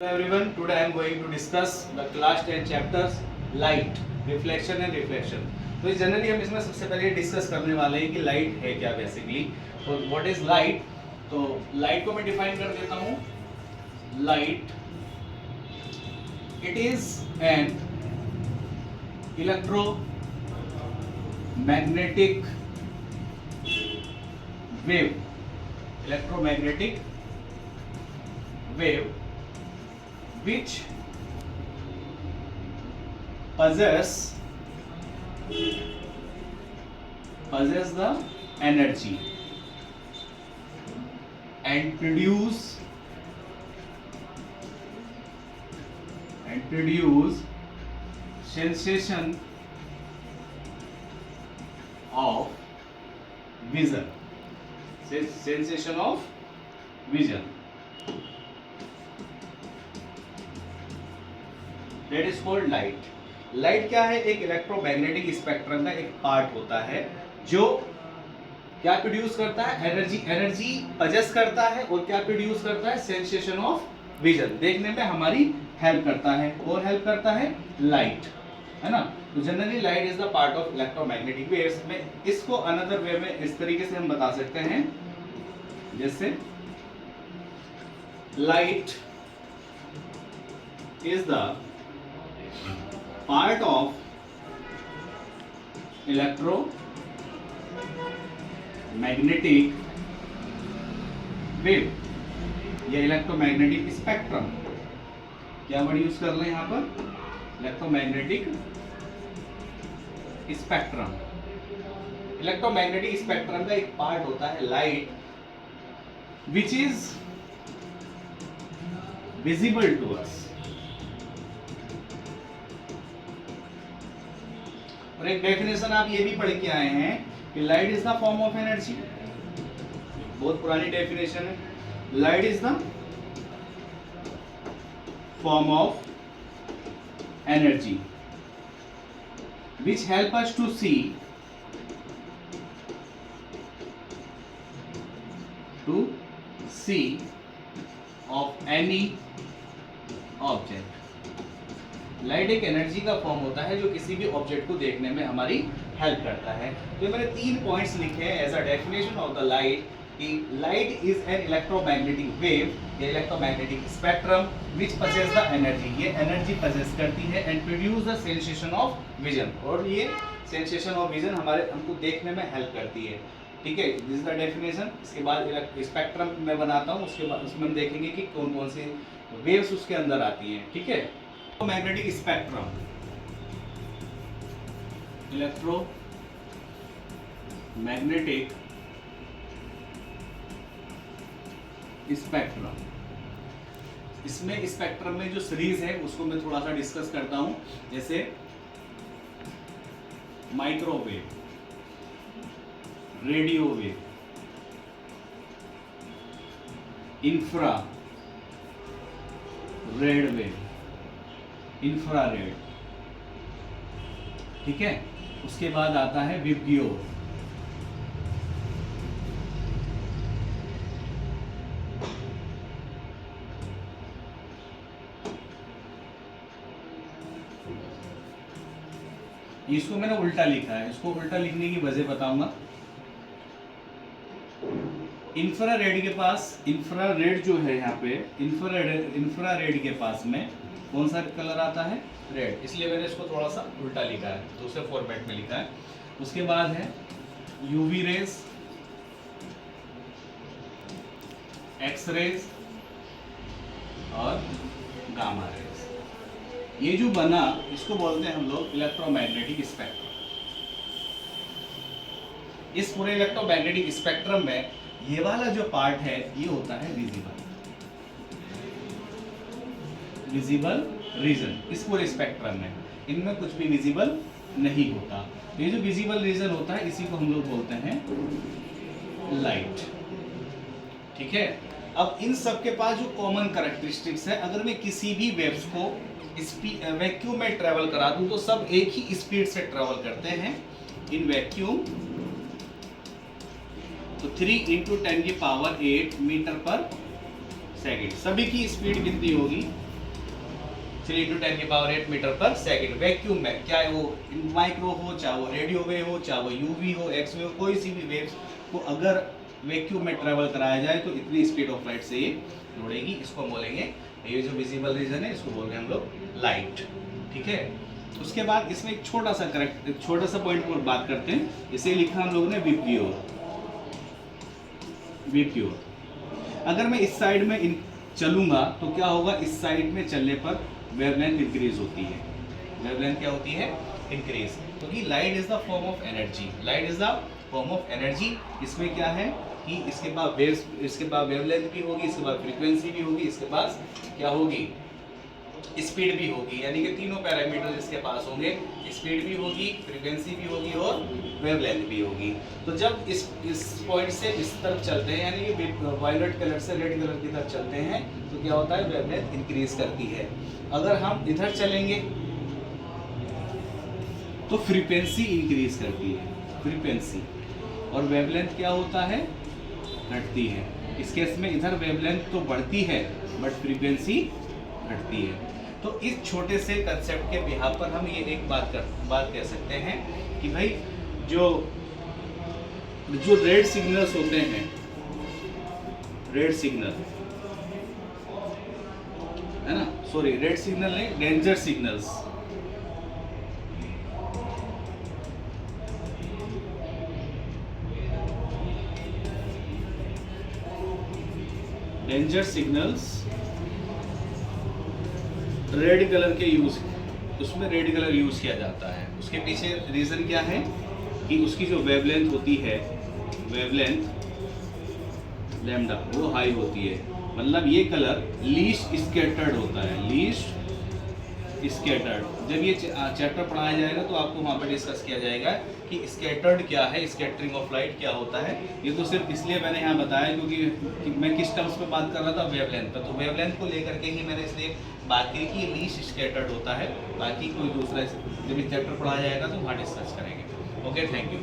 Hello everyone, today I am going to discuss the class 10 chapters light, reflection and reflection. तो generally हम इसमें सबसे पहले discuss करने वाले हैं कि लाइट है क्या बेसिकली और व्हाट इज लाइट. तो लाइट को मैं डिफाइन कर देता हूँ. Light it is an electromagnetic wave which possess the energy and produce sensation of vision. That is called light. Light क्या है? एक इलेक्ट्रोमैग्नेटिक स्पेक्ट्रम का एक पार्ट होता है जो क्या प्रोड्यूस करता है? एनर्जी पजेस करता है और क्या प्रोड्यूस करता है? सेंसेशन ऑफ विजन, देखने में हमारी हेल्प करता है. और हेल्प करता है लाइट, है ना. तो generally light is the part of electromagnetic waves. में इसको अनदर वे में इस तरीके से हम बता सकते हैं, जैसे light is the part of electromagnetic wave या इलेक्ट्रोमैग्नेटिक स्पेक्ट्रम. क्या वर्ड यूज कर रहे हैं यहाँ पर? Electromagnetic spectrum. इलेक्ट्रोमैग्नेटिक स्पेक्ट्रम का एक पार्ट होता है light, which is visible to us. और एक डेफिनेशन आप ये भी पढ़ के आए हैं कि light is the form of energy. बहुत पुरानी डेफिनेशन है. Light is the form of energy which help us to see of any object. Light एक एनर्जी का फॉर्म होता है जो किसी भी ऑब्जेक्ट को देखने में हमारी हेल्प करता है. तो मैंने 3 पॉइंट्स लिखे हैं as a definition of the light. कि light is an electromagnetic wave या electromagnetic spectrum which possesses the energy. ये एनर्जी पजेस करती है and produce the sensation of vision. और ये सेंसेशन ऑफ विजन हमको देखने में हेल्प करती है. ठीक है, दिस इज द डेफिनेशन. इसके बाद स्पेक्ट्रम मैं बनाता हूँ, उसके बाद उसमें हम देखेंगे कि कौन कौन सी वेव्स उसके अंदर आती हैं. ठीक है, मैग्नेटिक स्पेक्ट्रम, इलेक्ट्रोमैग्नेटिक स्पेक्ट्रम. इसमें स्पेक्ट्रम में जो सीरीज है उसको मैं थोड़ा सा डिस्कस करता हूं, जैसे microwave, radio wave, infra red wave, infrared. ठीक है, उसके बाद आता है विब्गियो. इसको मैंने उल्टा लिखा है, इसको उल्टा लिखने की वजह बताऊंगा. इंफ्रारेड के पास, इंफ्रारेड जो है यहाँ पे, इंफ्रारेड के पास में कौन सा कलर आता है? रेड. इसलिए मैंने इसको थोड़ा सा उल्टा लिखा है, दूसरे फॉर्मेट में लिखा है. उसके बाद है यूवी रेज, एक्स रेज और गामा रेज. ये जो बना इसको बोलते हैं हम लोग इलेक्ट्रोमैग्नेटिक स्पेक्ट्रम. इस पूरे इलेक्ट्रोमैग्नेटिक स्पेक्ट्रम में ये वाला जो पार्ट है ये होता है विजिबल रीजन. इस पूरे स्पेक्ट्रम में इनमें कुछ भी विजिबल नहीं होता. ये जो विजिबल रीजन होता है इसी को हम लोग बोलते हैं लाइट. ठीक है, अब इन सब के पास जो कॉमन कैरेक्टरिस्टिक्स है, अगर मैं किसी भी वेव्स को वैक्यूम में ट्रेवल करा दूं तो सब एक ही स्पीड से ट्रेवल करते हैं इन वैक्यूम. तो 3 × 10⁸ मीटर पर सेकेंड. सभी की स्पीड कितनी होगी? 3 × 10⁸ मीटर पर सेकंड। वैक्यूम में क्या है, वो माइक्रो हो, चाहे वो रेडियो वेव हो, चाहे वो यूवी हो, एक्स वेव, कोई सी भी वेव्स को अगर वैक्यूम में ट्रेवल कराया जाए तो इतनी स्पीड ऑफ लाइट से ये दौड़ेगी। इसको हम बोलेंगे, ये जो विजिबल रीजन है इसको बोल रहे हैं हम लोग लाइट। ठीक है, उसके बाद इसमें एक छोटा सा पॉइंट पर बात करते हैं। इसे लिखा हम लोगों ने वीप्योर। अगर मैं इस साइड में चलूंगा तो क्या होगा, इस साइड में चलने पर वेवलेंथ इंक्रीज होती है। वेवलेंथ क्या होती है, इंक्रीज, क्योंकि light is the form of energy. Light is the form of energy. इसमें क्या है कि इसके बाद वेव्स, इसके बाद वेवलेंथ भी होगी, इसके बाद फ्रीक्वेंसी भी होगी, इसके पास क्या होगी, स्पीड भी होगी। यानी कि तीनों पैरामीटर इसके पास होंगे, स्पीड भी होगी, फ्रीक्वेंसी भी होगी और वेवलेंथ भी होगी। तो जब इस पॉइंट से इस तरफ चलते हैं, यानी कि वायलेट कलर से रेड कलर की तरफ चलते हैं, तो क्या होता है, वेवलेंथ इंक्रीज करती है। अगर हम इधर चलेंगे तो फ्रीक्वेंसी इंक्रीज करती है, फ्रीक्वेंसी, और वेवलेंथ क्या होता है, घटती है। इस केस में इधर वेवलेंथ तो बढ़ती है बट फ्रीक्वेंसी घटती है। तो इस छोटे से कंसेप्ट के बिहार पर हम ये एक बात कह सकते हैं कि भाई जो रेड सिग्नल्स होते हैं, रेड सिग्नल है ना, सॉरी रेड सिग्नल नहीं, danger signals, danger signals red colour के उसमें रेड कलर यूज किया जाता है। उसके पीछे रीजन क्या है कि उसकी जो वेवलेंथ होती है, वेवलेंथ लैम्डा, वो हाई होती है। मतलब ये कलर लीस्ट स्कैटर्ड होता है, लीस्ट स्कैटर्ड। जब ये चैप्टर पढ़ाया जाएगा तो आपको वहाँ पर डिस्कस किया जाएगा कि स्कैटर्ड क्या है, स्कैटरिंग ऑफ लाइट क्या होता है। ये तो सिर्फ इसलिए मैंने यहाँ बताया क्योंकि मैं किस टर्म्स पे बात कर रहा था, वेवलेंथ पर। तो वेवलेंथ को लेकर के ही मैंने इसलिए बात की कि लीस्ट स्कैटर्ड होता है। बाकी कोई दूसरा जब इस चैप्टर पढ़ाया जाएगा तो वहाँ डिस्कस करेंगे। Okay, thank you.